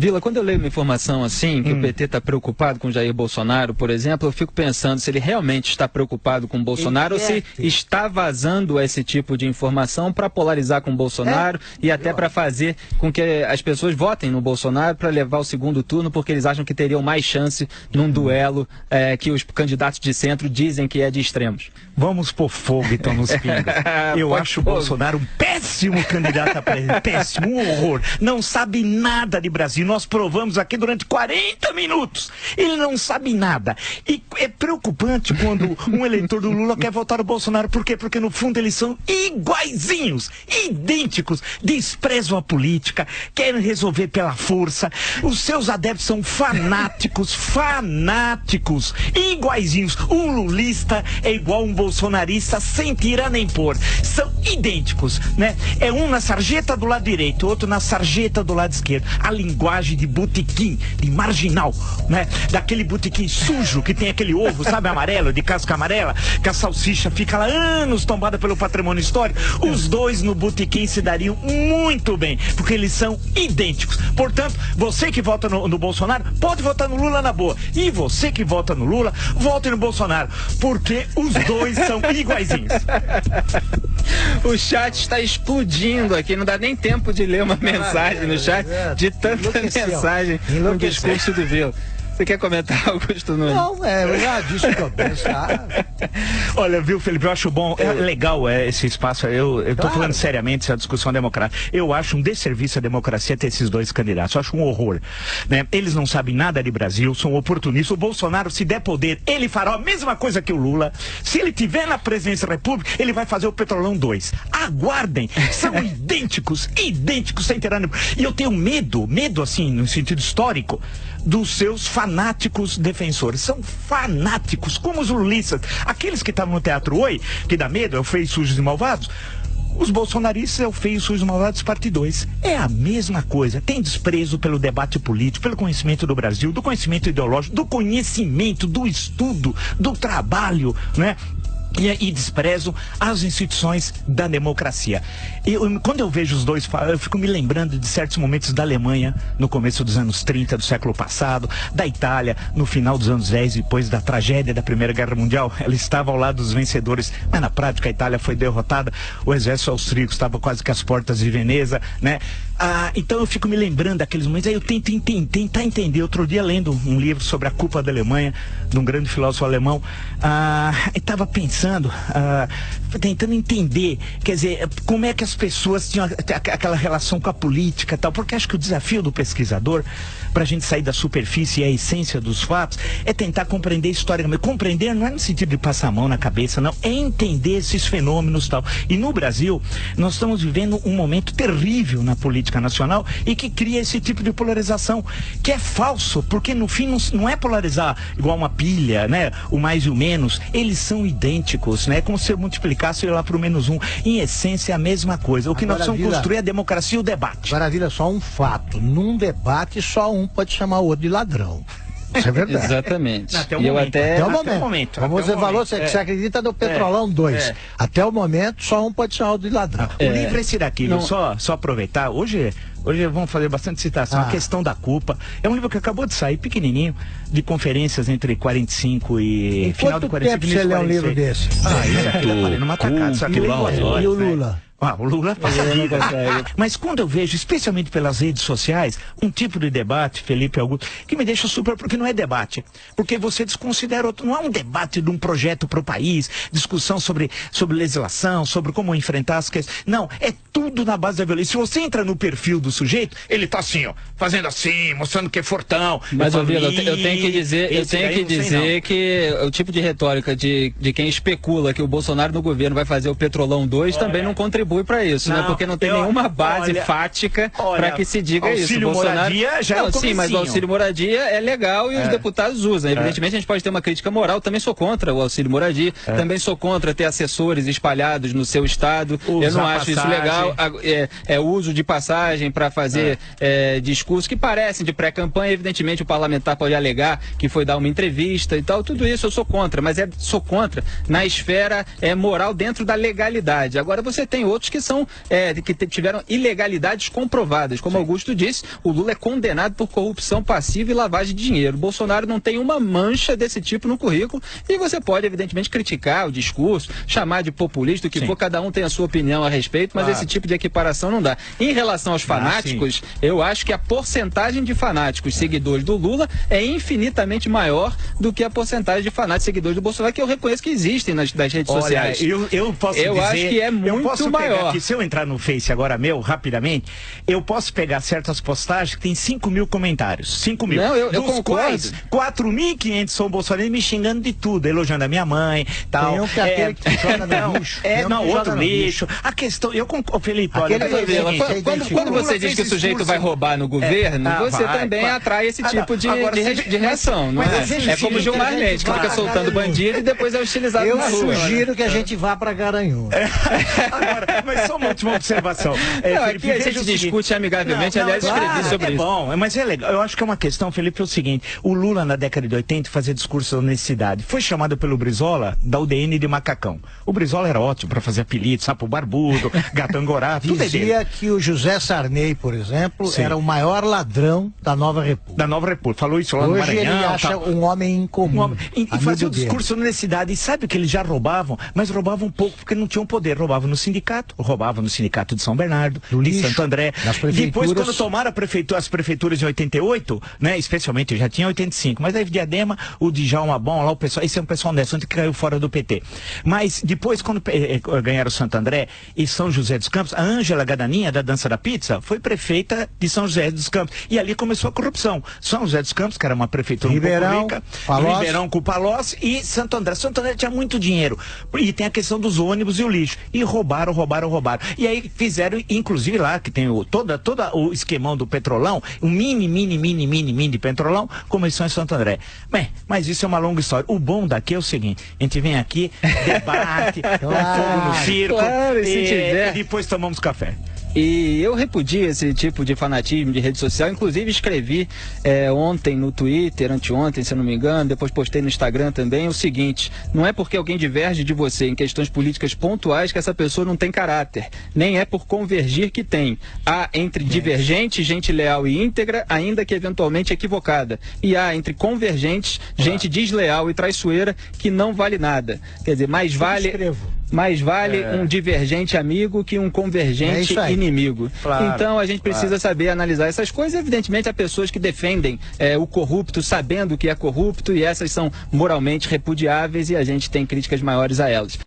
Vila, quando eu leio uma informação assim, que o PT está preocupado com Jair Bolsonaro, por exemplo, eu fico pensando se ele realmente está preocupado com o Bolsonaro ou se está vazando esse tipo de informação para polarizar com o Bolsonaro e até para fazer com que as pessoas votem no Bolsonaro para levar o segundo turno, porque eles acham que teriam mais chance num duelo que os candidatos de centro dizem que é de extremos. Vamos pôr fogo então nos pingos. Eu acho o Bolsonaro um péssimo candidato a presidente, péssimo, um horror. Não sabe nada de Brasil. Nós provamos aqui durante 40 minutos. Ele não sabe nada. E é preocupante quando um eleitor do Lula quer votar no Bolsonaro. Por quê? Porque no fundo eles são iguaizinhos, idênticos, desprezam a política, querem resolver pela força. Os seus adeptos são fanáticos, iguaizinhos. Um lulista é igual um bolsonarista sem tirar nem pôr. São idênticos, né? É um na sarjeta do lado direito, outro na sarjeta do lado esquerdo. A linguagem de botequim, de marginal, né? Daquele botequim sujo que tem aquele ovo, sabe, amarelo, de casca amarela, que a salsicha fica lá anos tombada pelo patrimônio histórico. Os dois no botequim se dariam muito bem, porque eles são idênticos. Portanto, você que vota no Bolsonaro, pode votar no Lula na boa. E você que vota no Lula, vote no Bolsonaro, porque os dois são iguaizinhos. O chat está explodindo aqui, não dá nem tempo de ler uma mensagem no chat, de tanta mensagem no discurso do Vila. Você quer comentar, Augusto Nunes? Não, eu já disse o que eu penso. Olha, viu, Felipe, eu acho bom, é legal esse espaço, eu tô falando seriamente essa discussão democrática. Eu acho um desserviço à democracia ter esses dois candidatos, eu acho um horror, né? Eles não sabem nada de Brasil, são oportunistas. O Bolsonaro, se der poder, ele fará a mesma coisa que o Lula. Se ele tiver na presidência da República, ele vai fazer o Petrolão 2. Aguardem, são idênticos, sem ter ânimo. E eu tenho medo assim, no sentido histórico, dos seus fanáticos defensores. São fanáticos, como os lulistas. Aqueles que estavam no Teatro Oi, que dá medo, é o Feios, Sujos e Malvados. Os bolsonaristas é o Feios, Sujos e Malvados parte 2. É a mesma coisa. Tem desprezo pelo debate político, pelo conhecimento do Brasil, do conhecimento ideológico, do conhecimento, do estudo, do trabalho, né? E desprezam as instituições da democracia. Quando eu vejo os dois falar, eu fico me lembrando de certos momentos da Alemanha no começo dos anos 30 do século passado, da Itália no final dos anos 10, depois da tragédia da Primeira Guerra Mundial. Ela estava ao lado dos vencedores, mas na prática a Itália foi derrotada. O exército austríaco estava quase que às portas de Veneza, né? Então eu fico me lembrando daqueles momentos. Aí eu tento tentar entender. Outro dia, lendo um livro sobre a culpa da Alemanha, de um grande filósofo alemão, estava pensando, tentando entender, quer dizer, como é que as pessoas tinham aquela relação com a política e tal, porque acho que o desafio do pesquisador, para a gente sair da superfície e a essência dos fatos, é tentar compreender historicamente. Compreender não é no sentido de passar a mão na cabeça, não, é entender esses fenômenos e tal. E no Brasil, nós estamos vivendo um momento terrível na política nacional e que cria esse tipo de polarização, que é falso, porque no fim não é polarizar igual uma pilha, né? O mais e o menos, eles são idênticos, né? É como se eu multiplicasse lá para o -1. Em essência é a mesma coisa. O que nós precisamos construir é a democracia e o debate. Maravilha, só um fato. Num debate, só um pode chamar o outro de ladrão. Isso é verdade. Exatamente. Até o momento. Como você falou, você acredita no Petrolão 2. Até o momento, só um pode chamar o de ladrão. O livro é esse daqui, viu? Só aproveitar. Hoje vamos fazer bastante citação. A questão da culpa. É um livro que acabou de sair, pequenininho, de conferências entre 45 e final de 45 tempo você lê um livro desse? Numa tacada, só que ele e o Lula? O Lula passa a vida. Mas quando eu vejo, especialmente pelas redes sociais, um tipo de debate, Felipe Augusto, que me deixa super, porque não é debate. Porque você desconsidera outro. Não é um debate de um projeto para o país, discussão sobre legislação, sobre como enfrentar as questões. Não, é tudo na base da violência. Se você entra no perfil do sujeito, ele tá assim, ó, fazendo assim, mostrando que é fortão. Mas, eu tenho que dizer que o tipo de retórica de quem especula que o Bolsonaro no governo vai fazer o Petrolão 2 também não contribui para isso, né? Porque não tem nenhuma base fática para que se diga isso. Auxílio moradia já é o sim, mas o auxílio moradia é legal e os deputados usam. Evidentemente a gente pode ter uma crítica moral, também sou contra o auxílio moradia, também sou contra ter assessores espalhados no seu estado, eu não acho isso legal, uso de passagem para fazer discursos que parecem de pré-campanha. Evidentemente o parlamentar pode alegar que foi dar uma entrevista e tal, tudo isso eu sou contra, mas sou contra na esfera moral dentro da legalidade. Agora você tem outros que são que tiveram ilegalidades comprovadas. Como Augusto disse, o Lula é condenado por corrupção passiva e lavagem de dinheiro. O Bolsonaro não tem uma mancha desse tipo no currículo e você pode evidentemente criticar o discurso, chamar de populista, o que for, cada um tem a sua opinião a respeito, mas esse tipo de equiparação não dá. Em relação aos fanáticos, eu acho que a porcentagem de fanáticos seguidores do Lula é infinitamente maior do que a porcentagem de fanáticos seguidores do Bolsonaro, que eu reconheço que existem nas redes sociais. Eu posso dizer, acho que é muito maior. Aqui, se eu entrar no Face agora rapidamente, eu posso pegar certas postagens que tem 5 mil comentários. 5 mil. Não, eu dos quais 4.500 são bolsonaristas me xingando de tudo, elogiando a minha mãe, tal. Tem um que aquele que joga no lixo. Outro lixo. A questão, Felipe, olha, quando você diz que o sujeito vai roubar no governo, você também atrai esse tipo de reação, não é? É como o Gilmar Mendes, que fica soltando bandido e depois é hostilizado na rua. Eu sugiro que a gente vá para Garanhuns. Agora, mas só uma última observação. Aqui a gente discute amigavelmente, aliás, escrevi sobre isso. Bom, mas é legal. Eu acho que é uma questão, Felipe, é o seguinte: o Lula, na década de 80, fazia discurso da honestidade. Foi chamado pelo Brizola da UDN de macacão. O Brizola era ótimo para fazer apelido, sapo barbudo, gato angorá, tudo dizia que o José Sarney, por exemplo, era o maior ladrão da Nova República. Da Nova República. Falou isso lá no Maranhão. Hoje ele acha um homem incomum. E fazia o discurso da honestidade. E sabe que eles já roubavam, mas roubavam um pouco porque não tinham poder. Roubavam no sindicato de São Bernardo, de Santo André. Depois, quando tomaram as prefeituras em 88, né, especialmente, já tinha 85, mas aí Diadema, o Djalma Bom, lá o pessoal, esse é um pessoal honesto que caiu fora do PT. Mas depois, quando ganharam Santo André e São José dos Campos, a Ângela Gadaninha, da Dança da Pizza, foi prefeita de São José dos Campos. E ali começou a corrupção. São José dos Campos, que era uma prefeitura Ribeirão, um pouco rica, Ribeirão com Palocci e Santo André. Santo André tinha muito dinheiro. E tem a questão dos ônibus e o lixo. E roubaram. E aí fizeram, inclusive lá, que tem todo o esquemão do Petrolão, um mini Petrolão, começou em Santo André. Bem, mas isso é uma longa história. O bom daqui é o seguinte: a gente vem aqui, debate, fogo no circo, e depois tomamos café. E eu repudio esse tipo de fanatismo de rede social. Inclusive escrevi ontem no Twitter, anteontem, se eu não me engano, depois postei no Instagram também, o seguinte: não é porque alguém diverge de você em questões políticas pontuais que essa pessoa não tem caráter, nem é por convergir que tem. Há entre divergentes gente leal e íntegra, ainda que eventualmente equivocada, e há entre convergentes gente desleal e traiçoeira que não vale nada. Quer dizer, mais vale um divergente amigo que um convergente inimigo. Então a gente precisa saber analisar essas coisas. Evidentemente há pessoas que defendem o corrupto sabendo que é corrupto, e essas são moralmente repudiáveis, e a gente tem críticas maiores a elas.